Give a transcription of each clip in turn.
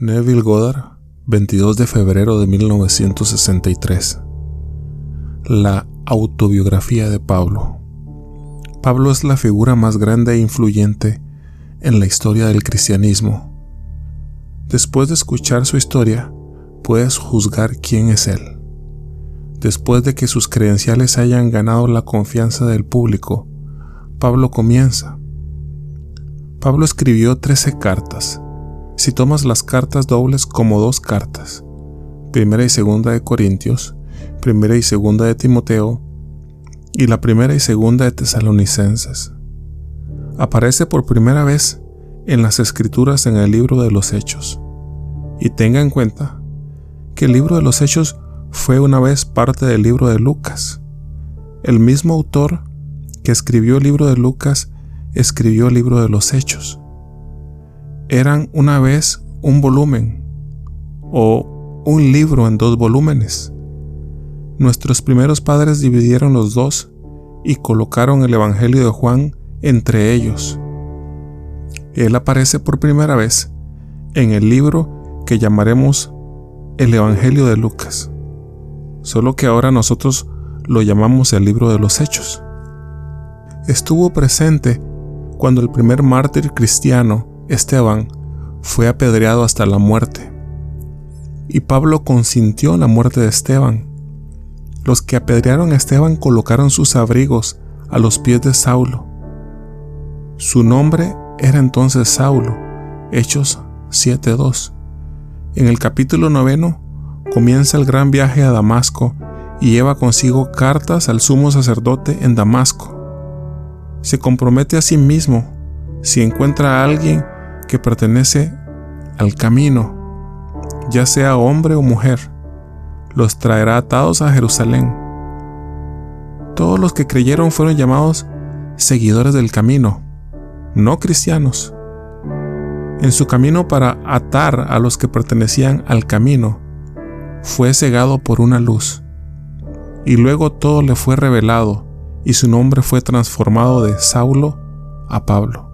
Neville Goddard, 22 de febrero de 1963. La autobiografía de Pablo. Pablo es la figura más grande e influyente en la historia del cristianismo. Después de escuchar su historia, puedes juzgar quién es él. Después de que sus credenciales hayan ganado la confianza del público, Pablo comienza. Pablo escribió 13 cartas. Si tomas las cartas dobles como 2 cartas, primera y segunda de Corintios, primera y segunda de Timoteo, y la primera y segunda de Tesalonicenses, aparece por primera vez en las Escrituras en el libro de los Hechos. Y tenga en cuenta que el libro de los Hechos fue una vez parte del libro de Lucas. El mismo autor que escribió el libro de Lucas escribió el libro de los Hechos. Eran una vez un volumen o un libro en 2 volúmenes. Nuestros primeros padres dividieron los 2 y colocaron el Evangelio de Juan entre ellos. Él aparece por primera vez en el libro que llamaremos el Evangelio de Lucas, solo que ahora nosotros lo llamamos el libro de los Hechos. Estuvo presente cuando el primer mártir cristiano, Esteban, fue apedreado hasta la muerte, y Pablo consintió la muerte de Esteban. Los que apedrearon a Esteban colocaron sus abrigos a los pies de Saulo. Su nombre era entonces Saulo. Hechos 7:2. En el capítulo 9 comienza el gran viaje a Damasco y lleva consigo cartas al sumo sacerdote en Damasco. Se compromete a sí mismo, si encuentra a alguien que pertenece al camino, ya sea hombre o mujer, los traerá atados a Jerusalén. Todos los que creyeron fueron llamados seguidores del camino, no cristianos. En su camino para atar a los que pertenecían al camino, fue cegado por una luz, y luego todo le fue revelado, y su nombre fue transformado de Saulo a Pablo.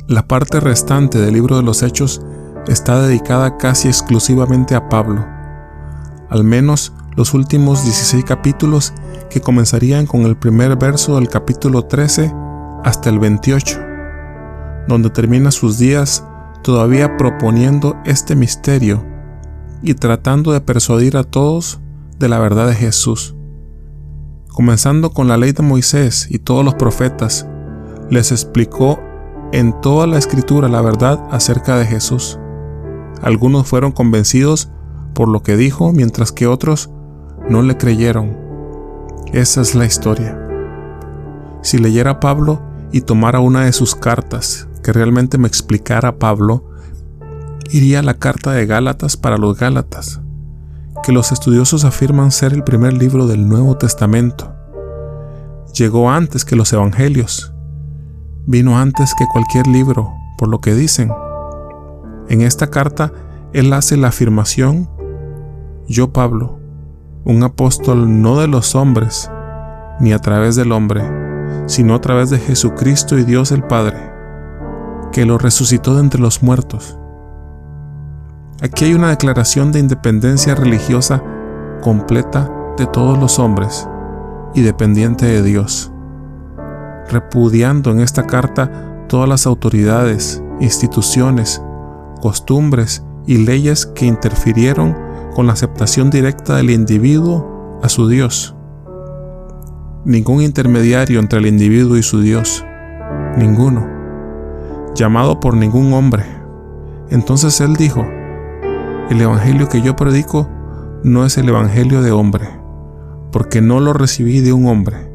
La parte restante del libro de los Hechos está dedicada casi exclusivamente a Pablo, al menos los últimos 16 capítulos, que comenzarían con el primer verso del capítulo 13 hasta el 28, donde termina sus días todavía proponiendo este misterio y tratando de persuadir a todos de la verdad de Jesús. Comenzando con la ley de Moisés y todos los profetas, les explicó en toda la Escritura la verdad acerca de Jesús. Algunos fueron convencidos por lo que dijo, mientras que otros no le creyeron. Esa es la historia. Si leyera Pablo y tomara una de sus cartas que realmente me explicara a Pablo, iría a la carta de Gálatas para los Gálatas, que los estudiosos afirman ser el primer libro del Nuevo Testamento. Llegó antes que los Evangelios. Vino antes que cualquier libro, por lo que dicen. En esta carta, él hace la afirmación: yo, Pablo, un apóstol no de los hombres, ni a través del hombre, sino a través de Jesucristo y Dios el Padre, que lo resucitó de entre los muertos. Aquí hay una declaración de independencia religiosa completa de todos los hombres y dependiente de Dios, repudiando en esta carta todas las autoridades, instituciones, costumbres y leyes que interfirieron con la aceptación directa del individuo a su Dios. Ningún intermediario entre el individuo y su Dios, ninguno, llamado por ningún hombre. Entonces él dijo: el evangelio que yo predico no es el evangelio de hombre, porque no lo recibí de un hombre,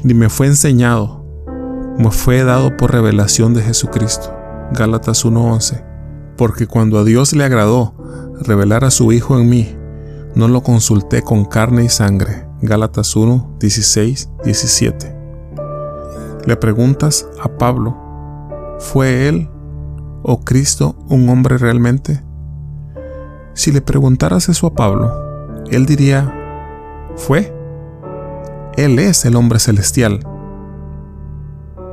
ni me fue enseñado, me fue dado por revelación de Jesucristo. Gálatas 1:11. Porque cuando a Dios le agradó revelar a su Hijo en mí, no lo consulté con carne y sangre. Gálatas 1:16-17. Le preguntas a Pablo: ¿fue él o Cristo un hombre realmente? Si le preguntaras eso a Pablo, él diría: ¿fue? Él es el hombre celestial.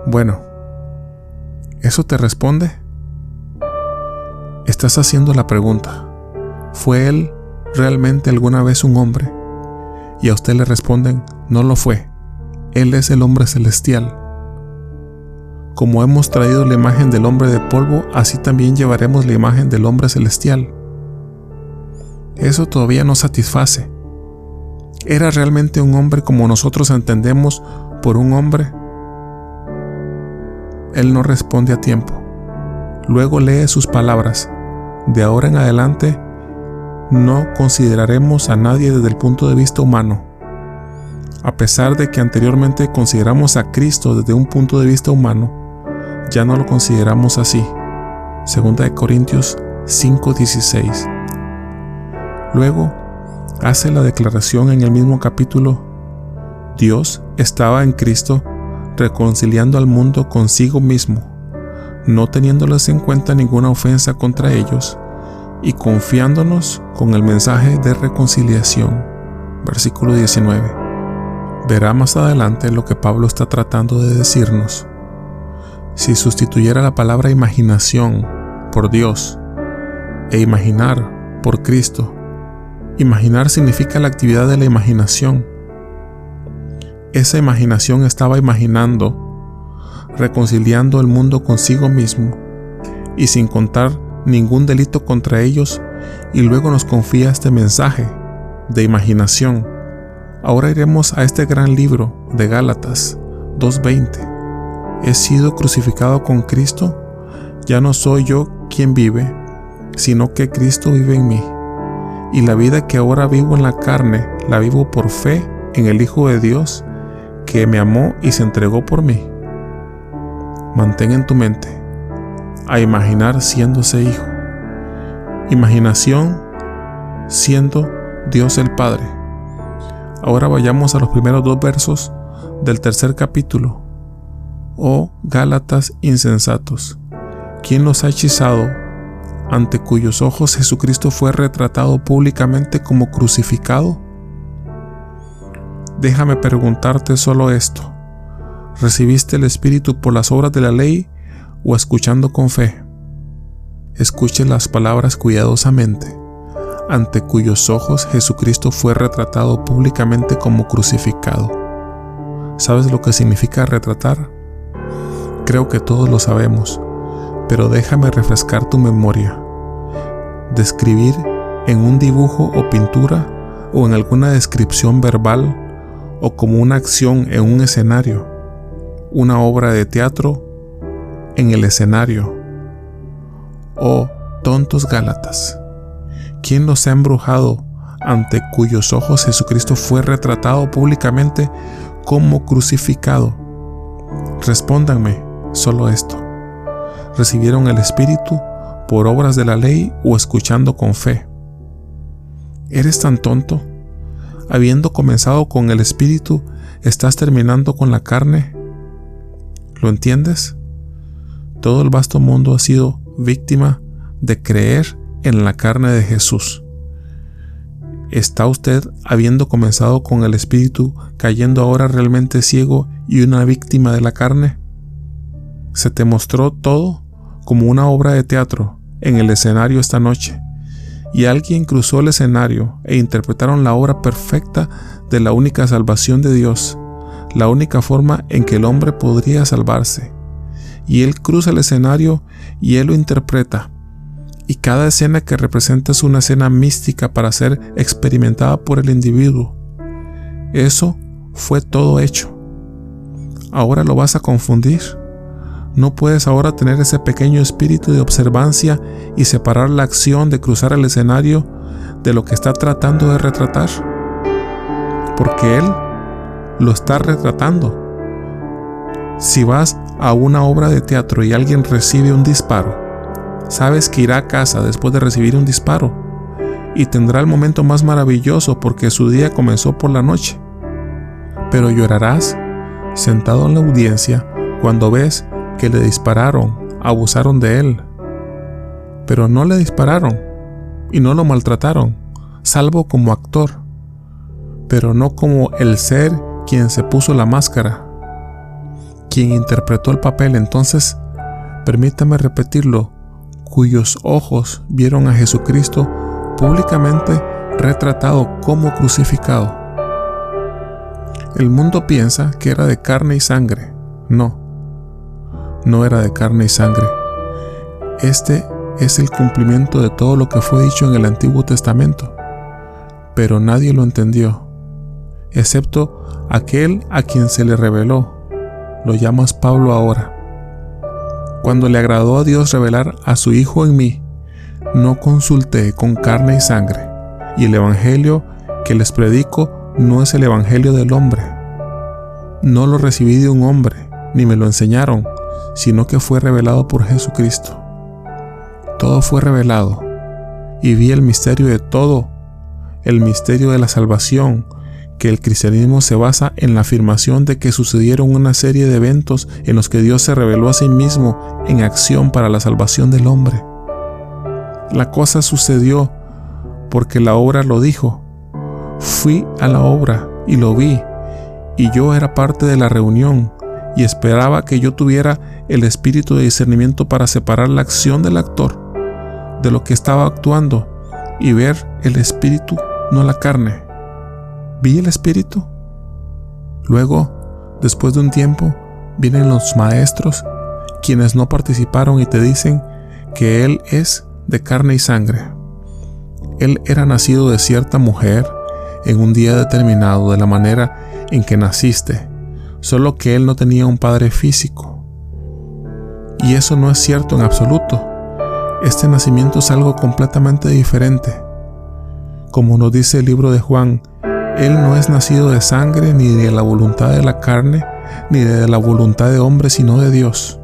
Bueno, ¿eso te responde? estás haciendo la pregunta: ¿fue él realmente alguna vez un hombre? Y a usted le responden: no lo fue. Él es el hombre celestial. Como hemos traído la imagen del hombre de polvo, así también llevaremos la imagen del hombre celestial. Eso todavía no satisface. ¿Era realmente un hombre como nosotros entendemos por un hombre? Él no responde a tiempo. Luego lee sus palabras: de ahora en adelante no consideraremos a nadie desde el punto de vista humano. A pesar de que anteriormente consideramos a Cristo desde un punto de vista humano, ya no lo consideramos así. 2 Corintios 5:16. Luego hace la declaración en el mismo capítulo: Dios estaba en Cristo reconciliando al mundo consigo mismo, no teniéndoles en cuenta ninguna ofensa contra ellos, y confiándonos con el mensaje de reconciliación. Versículo 19. Verá más adelante lo que Pablo está tratando de decirnos. Si sustituyera la palabra imaginación por Dios e imaginar por Cristo, imaginar significa la actividad de la imaginación. Esa imaginación estaba imaginando, reconciliando el mundo consigo mismo y sin contar ningún delito contra ellos, y luego nos confía este mensaje de imaginación. Ahora iremos a este gran libro de Gálatas 2:20. He sido crucificado con Cristo, ya no soy yo quien vive, sino que Cristo vive en mí. Y la vida que ahora vivo en la carne, la vivo por fe en el Hijo de Dios, que me amó y se entregó por mí. Mantén en tu mente a imaginar siendo ese Hijo. Imaginación siendo Dios el Padre. Ahora vayamos a los primeros 2 versos del 3 capítulo. Oh Gálatas insensatos, ¿quién los ha hechizado, ante cuyos ojos Jesucristo fue retratado públicamente como crucificado? Déjame preguntarte solo esto: ¿recibiste el Espíritu por las obras de la ley o escuchando con fe? Escuche las palabras cuidadosamente: ante cuyos ojos Jesucristo fue retratado públicamente como crucificado. ¿Sabes lo que significa retratar? Creo que todos lo sabemos, pero déjame refrescar tu memoria. Describir en un dibujo o pintura, o en alguna descripción verbal, o como una acción en un escenario, una obra de teatro en el escenario. Oh, tontos Gálatas, ¿quién los ha embrujado, ante cuyos ojos Jesucristo fue retratado públicamente como crucificado? Respóndanme solo esto: ¿recibieron el Espíritu por obras de la ley o escuchando con fe? ¿Eres tan tonto? Habiendo comenzado con el Espíritu, ¿estás terminando con la carne? ¿Lo entiendes? Todo el vasto mundo ha sido víctima de creer en la carne de Jesús. ¿Está usted, habiendo comenzado con el Espíritu, cayendo ahora realmente ciego y una víctima de la carne? Se te mostró todo como una obra de teatro en el escenario esta noche, y alguien cruzó el escenario e interpretaron la obra perfecta de la única salvación de Dios, la única forma en que el hombre podría salvarse. Y él cruza el escenario y él lo interpreta. Y cada escena que representa es una escena mística para ser experimentada por el individuo. Eso fue todo hecho. ¿Ahora lo vas a confundir? ¿No puedes ahora tener ese pequeño espíritu de observancia y separar la acción de cruzar el escenario de lo que está tratando de retratar? Porque él lo está retratando. Si vas a una obra de teatro y alguien recibe un disparo, sabes que irá a casa después de recibir un disparo y tendrá el momento más maravilloso porque su día comenzó por la noche. Pero llorarás sentado en la audiencia cuando ves que le dispararon, abusaron de él. Pero no le dispararon y no lo maltrataron, salvo como actor, pero no como el ser quien se puso la máscara, quien interpretó el papel. Entonces, permítame repetirlo cuyos ojos vieron a Jesucristo públicamente retratado como crucificado. El mundo piensa que era de carne y sangre. No era de carne y sangre. Este es el cumplimiento de todo lo que fue dicho en el Antiguo Testamento, pero nadie lo entendió, excepto aquel a quien se le reveló. Lo llamas Pablo ahora. Cuando le agradó a Dios revelar a su Hijo en mí, no consulté con carne y sangre, y el Evangelio que les predico no es el Evangelio del hombre. No lo recibí de un hombre, ni me lo enseñaron, sino que fue revelado por Jesucristo. Todo fue revelado, y vi el misterio de todo, el misterio de la salvación, que el cristianismo se basa en la afirmación de que sucedieron una serie de eventos en los que Dios se reveló a sí mismo en acción para la salvación del hombre. La cosa sucedió porque la obra lo dijo. Fui a la obra y lo vi, y yo era parte de la reunión, y esperaba que yo tuviera el espíritu de discernimiento para separar la acción del actor de lo que estaba actuando y ver el espíritu, no la carne. Vi el espíritu. Luego, después de un tiempo, vienen los maestros, quienes no participaron, y te dicen que él es de carne y sangre. Él era nacido de cierta mujer en un día determinado, de la manera en que naciste, solo que él no tenía un padre físico. Y eso no es cierto en absoluto. Este nacimiento es algo completamente diferente. Como nos dice el libro de Juan, él no es nacido de sangre, ni de la voluntad de la carne, ni de la voluntad de hombre, sino de Dios.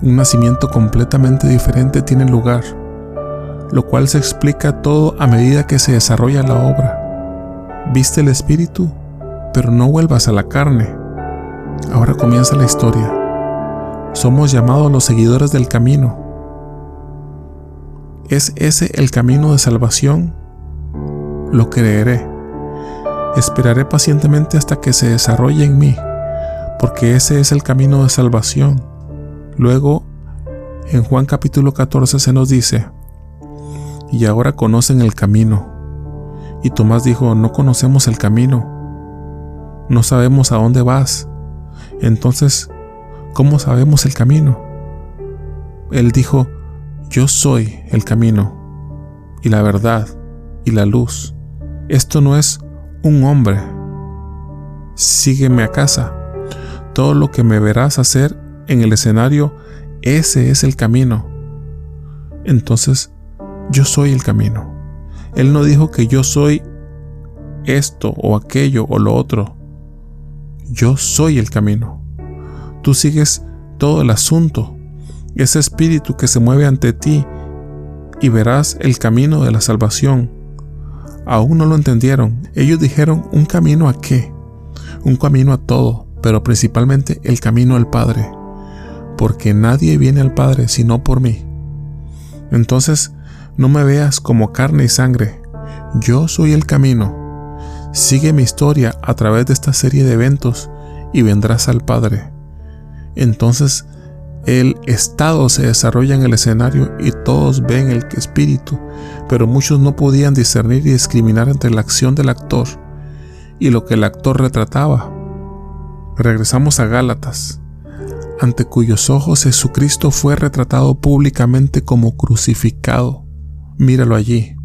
Un nacimiento completamente diferente tiene lugar, lo cual se explica todo a medida que se desarrolla la obra. Viste el espíritu, pero no vuelvas a la carne. Ahora comienza la historia. Somos llamados los seguidores del camino. ¿Es ese el camino de salvación? Lo creeré. Esperaré pacientemente hasta que se desarrolle en mí, porque ese es el camino de salvación. Luego, en Juan capítulo 14 se nos dice: y ahora conocen el camino. Y Tomás dijo: no conocemos el camino, no sabemos a dónde vas. Entonces, ¿cómo sabemos el camino? Él dijo: yo soy el camino, y la verdad, y la luz. Esto no es un hombre. Sígueme a casa. Todo lo que me verás hacer en el escenario, ese es el camino. Entonces, yo soy el camino. Él no dijo que yo soy esto o aquello o lo otro. Yo soy el camino. Tú sigues todo el asunto, ese espíritu que se mueve ante ti, y verás el camino de la salvación. Aún no lo entendieron. Ellos dijeron: ¿un camino a qué? Un camino a todo, pero principalmente el camino al Padre, porque nadie viene al Padre sino por mí. Entonces, no me veas como carne y sangre. Yo soy el camino. Sigue mi historia a través de esta serie de eventos y vendrás al Padre. Entonces, el estado se desarrolla en el escenario y todos ven el espíritu, pero muchos no podían discernir y discriminar entre la acción del actor y lo que el actor retrataba. Regresamos a Gálatas, ante cuyos ojos Jesucristo fue retratado públicamente como crucificado. Míralo allí.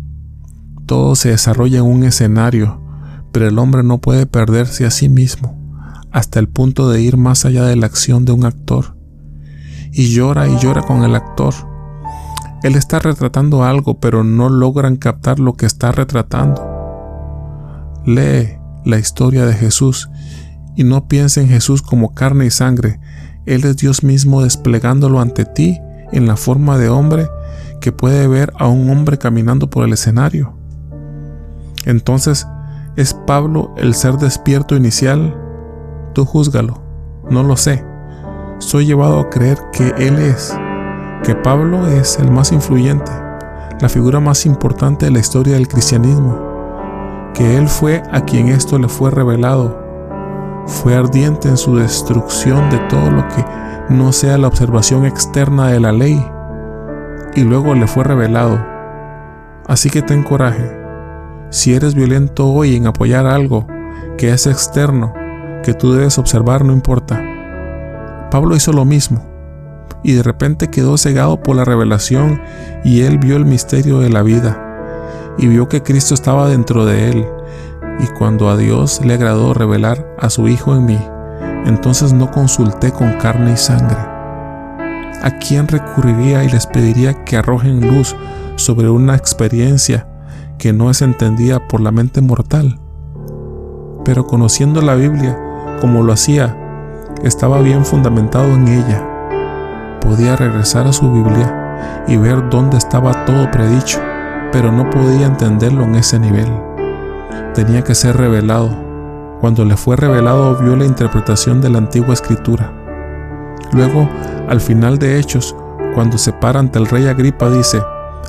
Todo se desarrolla en un escenario, pero el hombre no puede perderse a sí mismo hasta el punto de ir más allá de la acción de un actor. Y llora con el actor. Él está retratando algo, pero no logran captar lo que está retratando. Lee la historia de Jesús y no piensa en Jesús como carne y sangre. Él es Dios mismo desplegándolo ante ti en la forma de hombre que puede ver a un hombre caminando por el escenario. Entonces, ¿es Pablo el ser despierto inicial? Tú júzgalo. No lo sé. Soy llevado a creer que él es, que Pablo es el más influyente, la figura más importante de la historia del cristianismo, que él fue a quien esto le fue revelado. Fue ardiente en su destrucción de todo lo que no sea la observación externa de la ley, y luego le fue revelado. Así que ten coraje. Si eres violento hoy en apoyar algo que es externo, que tú debes observar, no importa. Pablo hizo lo mismo, y de repente quedó cegado por la revelación, y él vio el misterio de la vida, y vio que Cristo estaba dentro de él. Y cuando a Dios le agradó revelar a su Hijo en mí, entonces no consulté con carne y sangre. ¿A quién recurriría y les pediría que arrojen luz sobre una experiencia que no es entendida por la mente mortal? Pero conociendo la Biblia como lo hacía, estaba bien fundamentado en ella. Podía regresar a su Biblia y ver dónde estaba todo predicho, pero no podía entenderlo en ese nivel. Tenía que ser revelado. Cuando le fue revelado, vio la interpretación de la antigua escritura. Luego, al final de Hechos, cuando se para ante el rey Agripa, dice: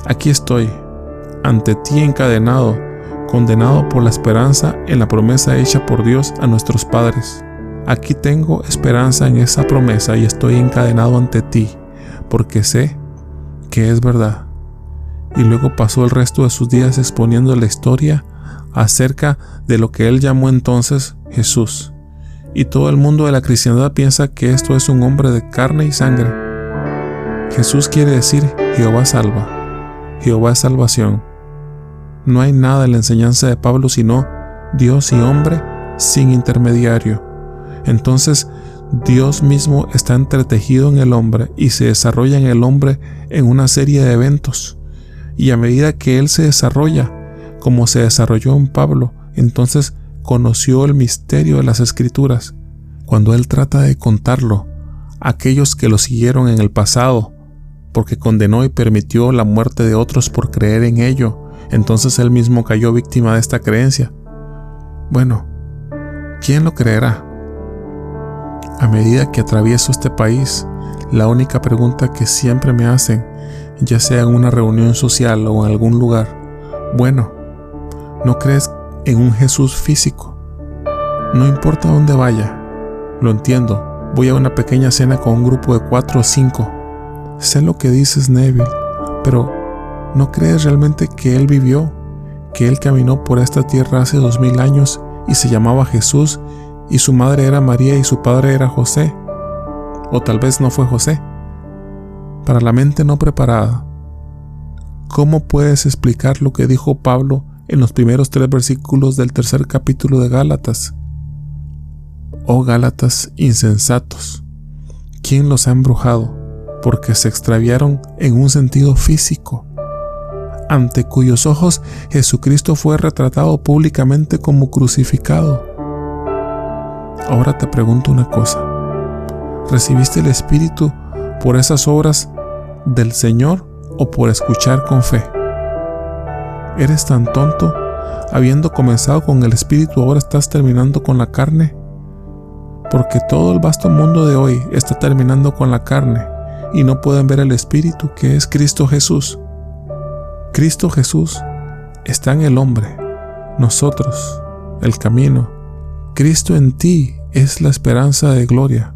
aquí estoy, ante ti encadenado, condenado por la esperanza en la promesa hecha por Dios a nuestros padres. Aquí tengo esperanza en esa promesa y estoy encadenado ante ti, porque sé que es verdad. Y luego pasó el resto de sus días exponiendo la historia acerca de lo que él llamó entonces Jesús. Y todo el mundo de la cristiandad piensa que esto es un hombre de carne y sangre. Jesús quiere decir Jehová salva. Jehová es salvación. No hay nada en la enseñanza de Pablo sino Dios y hombre sin intermediario. Entonces Dios mismo está entretejido en el hombre y se desarrolla en el hombre en una serie de eventos. Y a medida que él se desarrolla, como se desarrolló en Pablo, entonces conoció el misterio de las Escrituras. Cuando él trata de contarlo a aquellos que lo siguieron en el pasado, porque condenó y permitió la muerte de otros por creer en ello, entonces él mismo cayó víctima de esta creencia. Bueno, ¿quién lo creerá? A medida que atravieso este país, la única pregunta que siempre me hacen, ya sea en una reunión social o en algún lugar: bueno, ¿no crees en un Jesús físico? No importa dónde vaya, lo entiendo, voy a una pequeña cena con un grupo de 4 o 5. Sé lo que dices, Neville, pero ¿no crees realmente que Él vivió? Que Él caminó por esta tierra hace 2000 años y se llamaba Jesús, y su madre era María y su padre era José. O tal vez no fue José. Para la mente no preparada, ¿cómo puedes explicar lo que dijo Pablo en los primeros 3 versículos del 3er capítulo de Gálatas? Oh Gálatas insensatos, ¿quién los ha embrujado? Porque se extraviaron en un sentido físico, ante cuyos ojos Jesucristo fue retratado públicamente como crucificado. Ahora te pregunto una cosa: ¿recibiste el Espíritu por esas obras del Señor o por escuchar con fe? ¿Eres tan tonto? Habiendo comenzado con el Espíritu, ahora estás terminando con la carne. Porque todo el vasto mundo de hoy está terminando con la carne y no pueden ver el Espíritu, que es Cristo Jesús. Cristo Jesús está en el hombre, nosotros, el camino. Cristo en ti es la esperanza de gloria.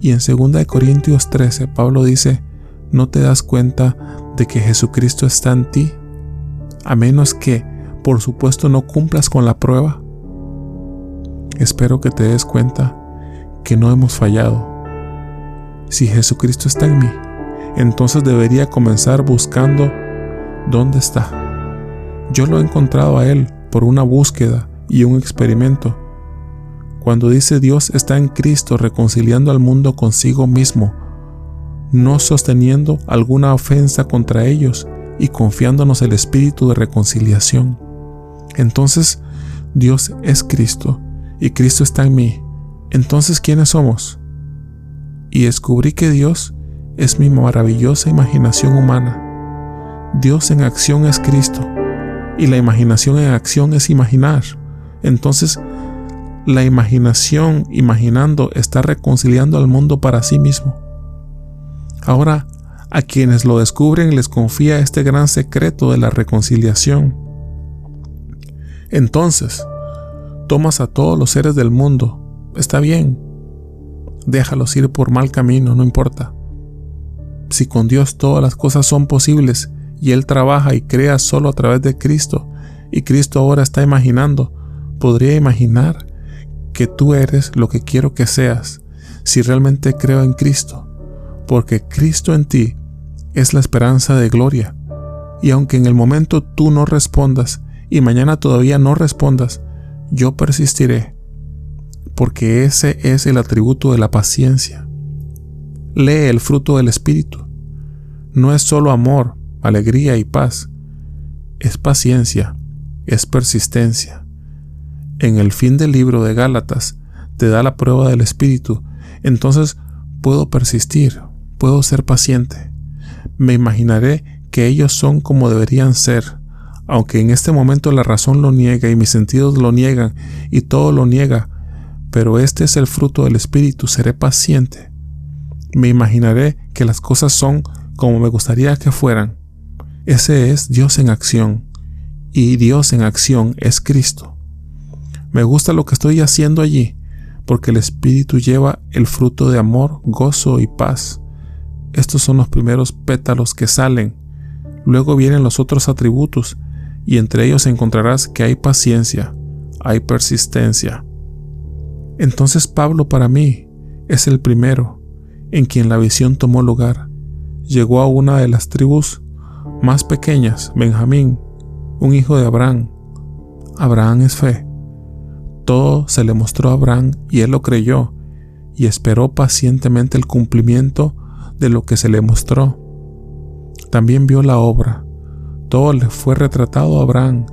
Y en 2 Corintios 13, Pablo dice: ¿no te das cuenta de que Jesucristo está en ti? A menos que, por supuesto, no cumplas con la prueba. Espero que te des cuenta que no hemos fallado. Si Jesucristo está en mí, entonces debería comenzar buscando dónde está. Yo lo he encontrado a Él por una búsqueda y un experimento. Cuando dice Dios está en Cristo reconciliando al mundo consigo mismo, no sosteniendo alguna ofensa contra ellos y confiándonos el espíritu de reconciliación. Entonces Dios es Cristo y Cristo está en mí. Entonces, ¿quiénes somos? Y descubrí que Dios es mi maravillosa imaginación humana. Dios en acción es Cristo y la imaginación en acción es imaginar. Entonces, la imaginación, imaginando, está reconciliando al mundo para sí mismo. Ahora, a quienes lo descubren les confía este gran secreto de la reconciliación. Entonces, tomas a todos los seres del mundo. Está bien. Déjalos ir por mal camino, no importa. Si con Dios todas las cosas son posibles y Él trabaja y crea solo a través de Cristo, y Cristo ahora está imaginando, podría imaginar que tú eres lo que quiero que seas si realmente creo en Cristo, porque Cristo en ti es la esperanza de gloria. Y aunque en el momento tú no respondas y mañana todavía no respondas, yo persistiré, porque ese es el atributo de la paciencia. Lee el fruto del Espíritu. No es solo amor, alegría y paz. Es paciencia, es persistencia. En el fin del libro de Gálatas te da la prueba del Espíritu. Entonces puedo persistir, puedo ser paciente. Me imaginaré que ellos son como deberían ser, aunque en este momento la razón lo niega y mis sentidos lo niegan y todo lo niega, pero este es el fruto del Espíritu. Seré paciente. Me imaginaré que las cosas son como me gustaría que fueran. Ese es Dios en acción, y Dios en acción es Cristo. Me gusta lo que estoy haciendo allí, porque el Espíritu lleva el fruto de amor, gozo y paz. Estos son los primeros pétalos que salen. Luego vienen los otros atributos, y entre ellos encontrarás que hay paciencia, hay persistencia. Entonces Pablo para mí es el primero en quien la visión tomó lugar. Llegó a una de las tribus más pequeñas, Benjamín, un hijo de Abraham. Abraham es fe. Todo se le mostró a Abraham y él lo creyó y esperó pacientemente el cumplimiento de lo que se le mostró. También vio la obra. Todo le fue retratado a Abraham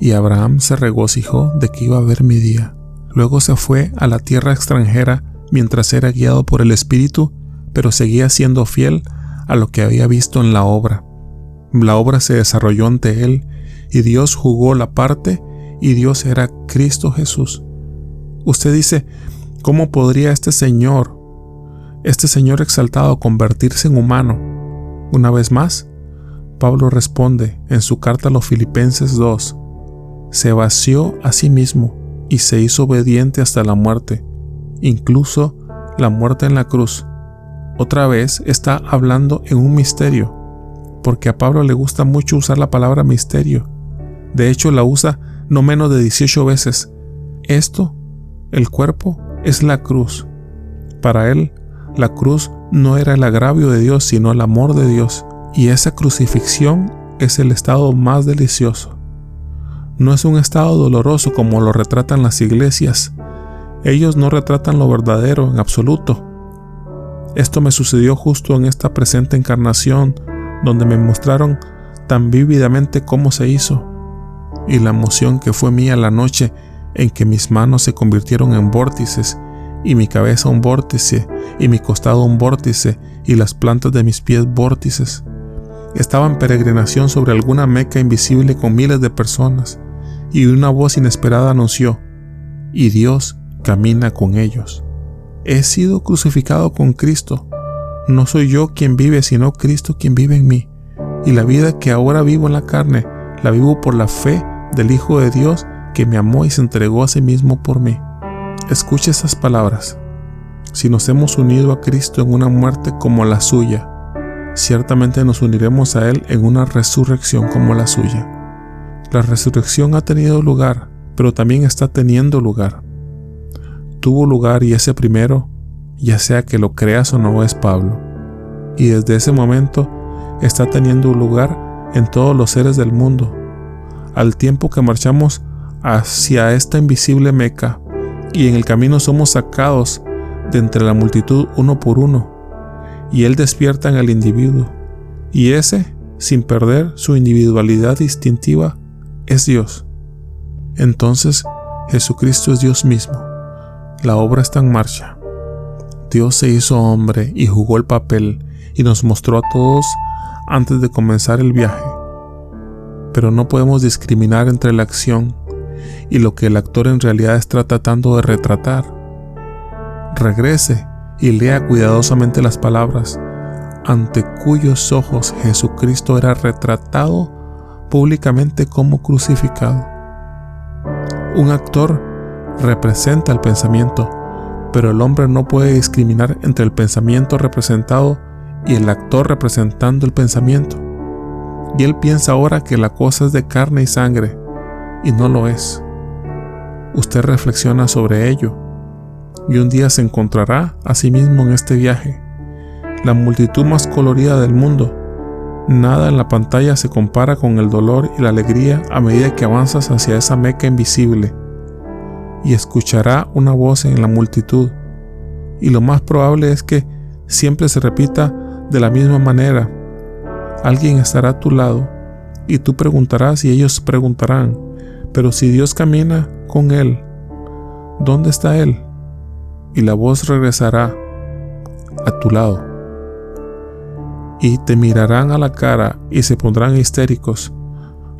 y Abraham se regocijó de que iba a ver mi día. Luego se fue a la tierra extranjera mientras era guiado por el Espíritu, pero seguía siendo fiel a lo que había visto en la obra. La obra se desarrolló ante él y Dios jugó la parte y Dios era Cristo Jesús. Usted dice, ¿cómo podría este Señor exaltado convertirse en humano? Una vez más, Pablo responde en su carta a los Filipenses 2, se vació a sí mismo y se hizo obediente hasta la muerte, incluso la muerte en la cruz. Otra vez está hablando en un misterio, porque a Pablo le gusta mucho usar la palabra misterio. De hecho, la usa no menos de 18 veces. Esto, el cuerpo, es la cruz. Para él, la cruz no era el agravio de Dios, sino el amor de Dios. Y esa crucifixión es el estado más delicioso. No es un estado doloroso como lo retratan las iglesias. Ellos no retratan lo verdadero en absoluto. Esto me sucedió justo en esta presente encarnación, donde me mostraron tan vívidamente cómo se hizo, y la emoción que fue mía la noche en que mis manos se convirtieron en vórtices, y mi cabeza un vórtice, y mi costado un vórtice, y las plantas de mis pies vórtices. Estaba en peregrinación sobre alguna Meca invisible con miles de personas, y una voz inesperada anunció, y Dios camina con ellos. He sido crucificado con Cristo. No soy yo quien vive, sino Cristo quien vive en mí. Y la vida que ahora vivo en la carne, la vivo por la fe del Hijo de Dios que me amó y se entregó a sí mismo por mí. Escuche esas palabras. Si nos hemos unido a Cristo en una muerte como la suya, ciertamente nos uniremos a Él en una resurrección como la suya. La resurrección ha tenido lugar, pero también está teniendo lugar. Tuvo lugar y ese primero, ya sea que lo creas o no, es Pablo. Y desde ese momento está teniendo lugar en todos los seres del mundo. Al tiempo que marchamos hacia esta invisible Meca y en el camino somos sacados de entre la multitud uno por uno, y Él despierta en el individuo, y ese, sin perder su individualidad distintiva, es Dios. Entonces Jesucristo es Dios mismo. La obra está en marcha. Dios se hizo hombre y jugó el papel y nos mostró a todos antes de comenzar el viaje. Pero no podemos discriminar entre la acción y lo que el actor en realidad está tratando de retratar. Regrese y lea cuidadosamente las palabras ante cuyos ojos Jesucristo era retratado públicamente como crucificado. Un actor representa el pensamiento, pero el hombre no puede discriminar entre el pensamiento representado y el actor representando el pensamiento. Y él piensa ahora que la cosa es de carne y sangre, y no lo es. Usted reflexiona sobre ello, y un día se encontrará a sí mismo en este viaje, la multitud más colorida del mundo. Nada en la pantalla se compara con el dolor y la alegría a medida que avanzas hacia esa Meca invisible, y escuchará una voz en la multitud, y lo más probable es que siempre se repita de la misma manera. Alguien estará a tu lado, y tú preguntarás y ellos preguntarán, pero si Dios camina con él, ¿dónde está él? Y la voz regresará a tu lado. Y te mirarán a la cara y se pondrán histéricos.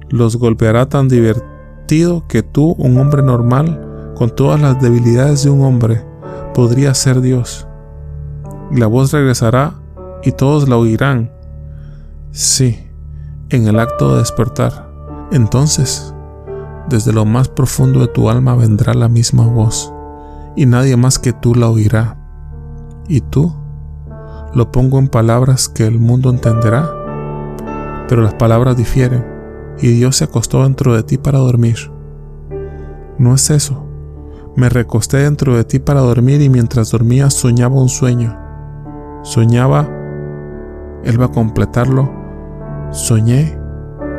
Los golpeará tan divertido que tú, un hombre normal, con todas las debilidades de un hombre, podrías ser Dios. Y la voz regresará y todos la oirán. Sí, en el acto de despertar. Entonces, desde lo más profundo de tu alma vendrá la misma voz, y nadie más que tú la oirá. Y tú, lo pongo en palabras que el mundo entenderá, pero las palabras difieren, y Dios se acostó dentro de ti para dormir. No es eso. Me recosté dentro de ti para dormir, y mientras dormía soñaba un sueño. Soñaba, Él va a completarlo. Soñé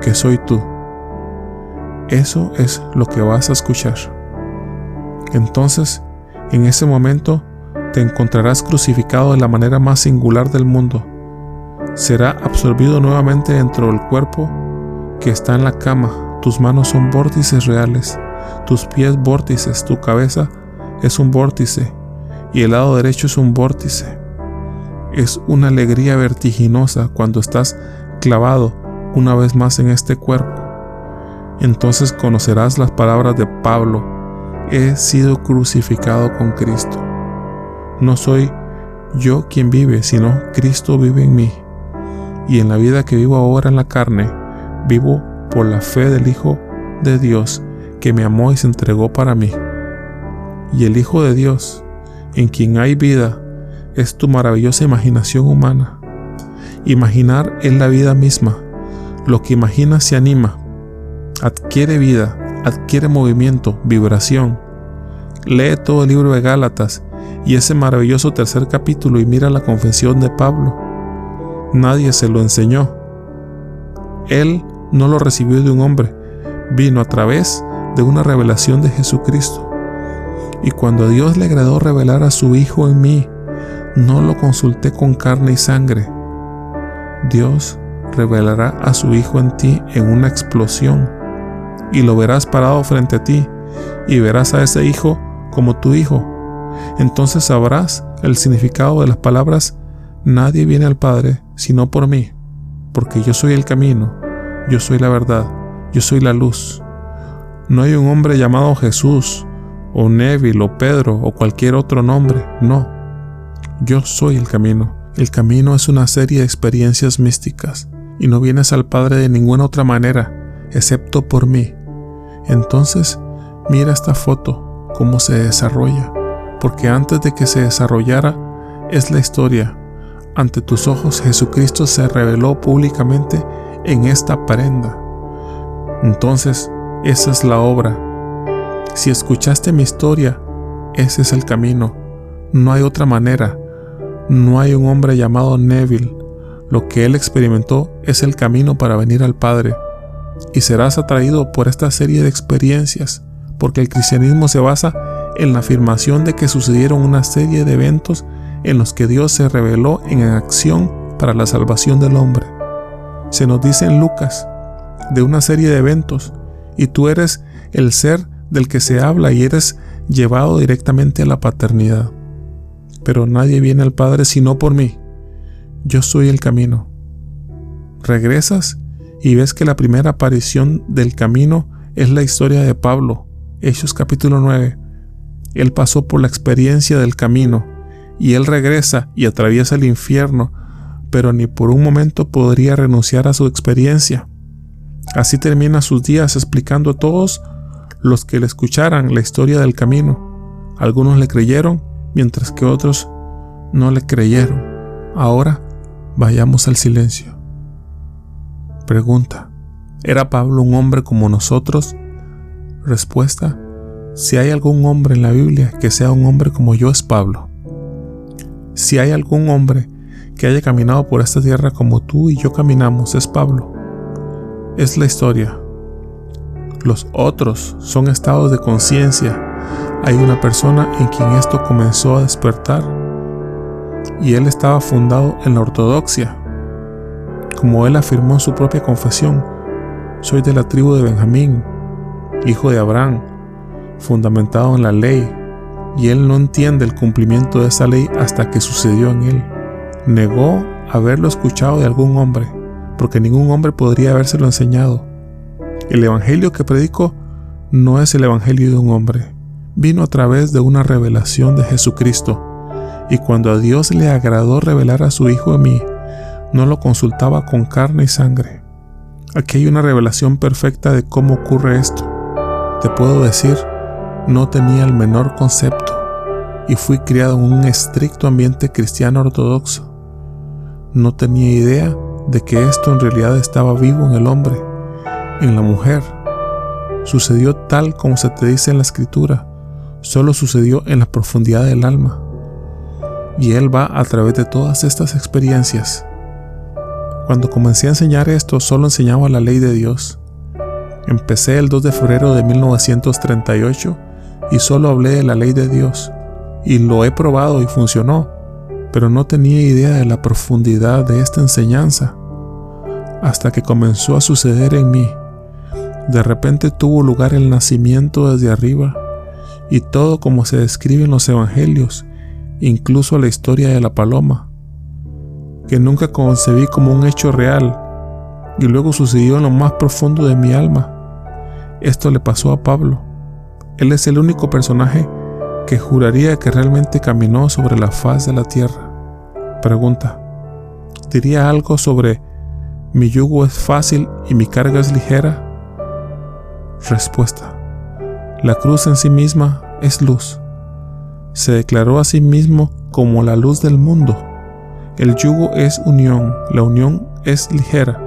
que soy tú. Eso es lo que vas a escuchar. Entonces, en ese momento, te encontrarás crucificado de la manera más singular del mundo. Será absorbido nuevamente dentro del cuerpo que está en la cama. Tus manos son vórtices reales, tus pies vórtices, tu cabeza es un vórtice y el lado derecho es un vórtice. Es una alegría vertiginosa cuando estás clavado una vez más en este cuerpo. Entonces conocerás las palabras de Pablo: he sido crucificado con Cristo. No soy yo quien vive, sino Cristo vive en mí. Y en la vida que vivo ahora en la carne, vivo por la fe del Hijo de Dios, que me amó y se entregó para mí. Y el Hijo de Dios, en quien hay vida, es tu maravillosa imaginación humana. Imaginar es la vida misma. Lo que imaginas se anima, adquiere vida, adquiere movimiento, vibración. Lee todo el libro de Gálatas y ese maravilloso tercer capítulo y mira la confesión de Pablo. Nadie se lo enseñó. Él no lo recibió de un hombre, vino a través de una revelación de Jesucristo. Y cuando a Dios le agradó revelar a su Hijo en mí, no lo consulté con carne y sangre. Dios revelará a su Hijo en ti en una explosión, y lo verás parado frente a ti, y verás a ese Hijo como tu Hijo. Entonces sabrás el significado de las palabras: nadie viene al Padre sino por mí, porque yo soy el camino, yo soy la verdad, yo soy la luz. No hay un hombre llamado Jesús, o Neville, o Pedro, o cualquier otro nombre, no. Yo soy el camino. El camino es una serie de experiencias místicas, y no vienes al Padre de ninguna otra manera, excepto por mí. Entonces, mira esta foto, cómo se desarrolla, porque antes de que se desarrollara, es la historia. Ante tus ojos, Jesucristo se reveló públicamente en esta prenda. Entonces, esa es la obra. Si escuchaste mi historia, ese es el camino. No hay otra manera. No hay un hombre llamado Neville. Lo que él experimentó es el camino para venir al Padre. Y serás atraído por esta serie de experiencias, porque el cristianismo se basa en la afirmación de que sucedieron una serie de eventos en los que Dios se reveló en acción para la salvación del hombre. Se nos dice en Lucas de una serie de eventos, y tú eres el ser del que se habla y eres llevado directamente a la paternidad. Pero nadie viene al Padre sino por mí. Yo soy el camino. Regresas y ves que la primera aparición del camino es la historia de Pablo, Hechos capítulo 9. Él pasó por la experiencia del camino, y él regresa y atraviesa el infierno, pero ni por un momento podría renunciar a su experiencia. Así termina sus días explicando a todos los que le escucharan la historia del camino. Algunos le creyeron, mientras que otros no le creyeron. Ahora Vayamos al silencio. Pregunta: ¿era Pablo un hombre como nosotros? Respuesta: si hay algún hombre en la Biblia que sea un hombre como yo, es Pablo. Si hay algún hombre que haya caminado por esta tierra como tú y yo caminamos, es Pablo. Es la historia. Los otros son estados de conciencia. Hay una persona en quien esto comenzó a despertar y él estaba fundado en la ortodoxia. Como él afirmó en su propia confesión: soy de la tribu de Benjamín, hijo de Abraham, fundamentado en la ley, y él no entiende el cumplimiento de esa ley hasta que sucedió en él. Negó haberlo escuchado de algún hombre, porque ningún hombre podría habérselo enseñado. El evangelio que predico no es el evangelio de un hombre. Vino a través de una revelación de Jesucristo, y cuando a Dios le agradó revelar a su Hijo en mí, no lo consultaba con carne y sangre. Aquí hay una revelación perfecta de cómo ocurre esto. Te puedo decir, no tenía el menor concepto, y fui criado en un estricto ambiente cristiano ortodoxo. No tenía idea de que esto en realidad estaba vivo en el hombre, en la mujer. Sucedió tal como se te dice en la escritura, solo sucedió en la profundidad del alma. Y él va a través de todas estas experiencias. Cuando comencé a enseñar esto, solo enseñaba la ley de Dios. Empecé el 2 de febrero de 1938 y solo hablé de la ley de Dios. Y lo he probado y funcionó, pero no tenía idea de la profundidad de esta enseñanza. Hasta que comenzó a suceder en mí. De repente tuvo lugar el nacimiento desde arriba, y todo como se describe en los evangelios, incluso la historia de la paloma, que nunca concebí como un hecho real, y luego sucedió en lo más profundo de mi alma. Esto le pasó a Pablo. Él es el único personaje que juraría que realmente caminó sobre la faz de la tierra. Pregunta: ¿diría algo sobre mi yugo es fácil y mi carga es ligera? Respuesta: la cruz en sí misma es luz. Se declaró a sí mismo como la luz del mundo. El yugo es unión, la unión es ligera.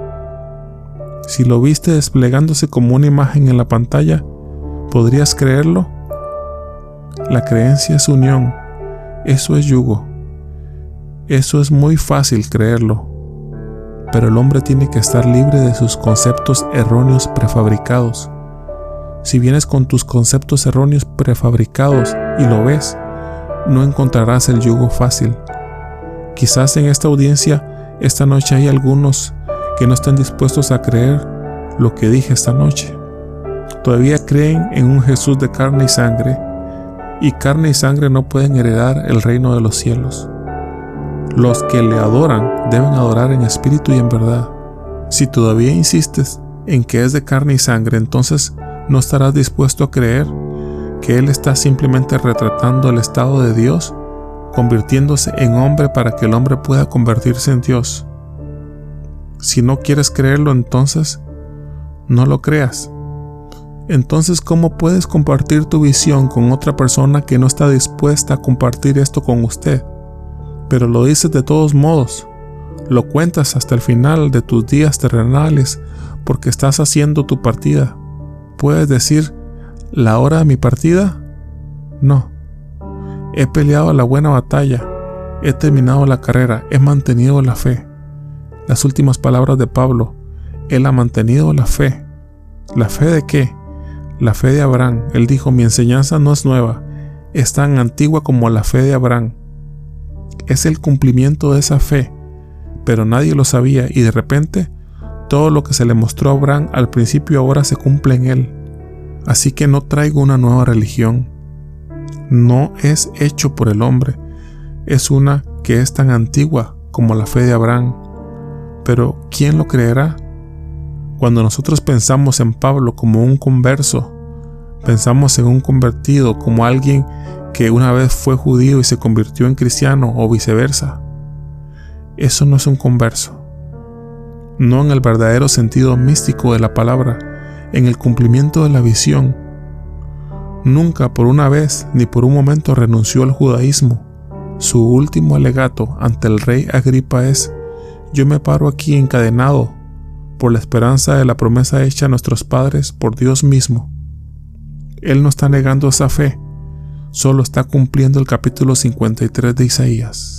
Si lo viste desplegándose como una imagen en la pantalla, ¿podrías creerlo? La creencia es unión, eso es yugo. Eso es muy fácil creerlo, pero el hombre tiene que estar libre de sus conceptos erróneos prefabricados. Si vienes con tus conceptos erróneos prefabricados y lo ves, no encontrarás el yugo fácil. Quizás en esta audiencia, esta noche hay algunos que no estén dispuestos a creer lo que dije esta noche. Todavía creen en un Jesús de carne y sangre no pueden heredar el reino de los cielos. Los que le adoran deben adorar en espíritu y en verdad. Si todavía insistes en que es de carne y sangre, entonces no estarás dispuesto a creer que Él está simplemente retratando el estado de Dios, convirtiéndose en hombre para que el hombre pueda convertirse en Dios. Si no quieres creerlo, entonces no lo creas. Entonces, ¿cómo puedes compartir tu visión con otra persona que no está dispuesta a compartir esto con usted? Pero lo dices de todos modos. Lo cuentas hasta el final de tus días terrenales porque estás haciendo tu partida. ¿Puedes decir la hora de mi partida? No. He peleado la buena batalla. He terminado la carrera. He mantenido la fe. Las últimas palabras de Pablo: Él ha mantenido la fe. ¿La fe de qué? La fe de Abraham. Él dijo: mi enseñanza no es nueva, es tan antigua como la fe de Abraham. Es el cumplimiento de esa fe, pero nadie lo sabía, y de repente todo lo que se le mostró a Abraham al principio ahora se cumple en él. Así que no traigo una nueva religión. No es hecho por el hombre, es una que es tan antigua como la fe de Abraham. Pero ¿quién lo creerá? Cuando nosotros pensamos en Pablo como un converso, pensamos en un convertido como alguien que una vez fue judío y se convirtió en cristiano o viceversa. Eso no es un converso. No en el verdadero sentido místico de la palabra, en el cumplimiento de la visión. Nunca por una vez ni por un momento renunció al judaísmo. Su último alegato ante el rey Agripa es: Yo me paro aquí encadenado por la esperanza de la promesa hecha a nuestros padres por Dios mismo. Él no está negando esa fe, solo está cumpliendo el capítulo 53 de Isaías.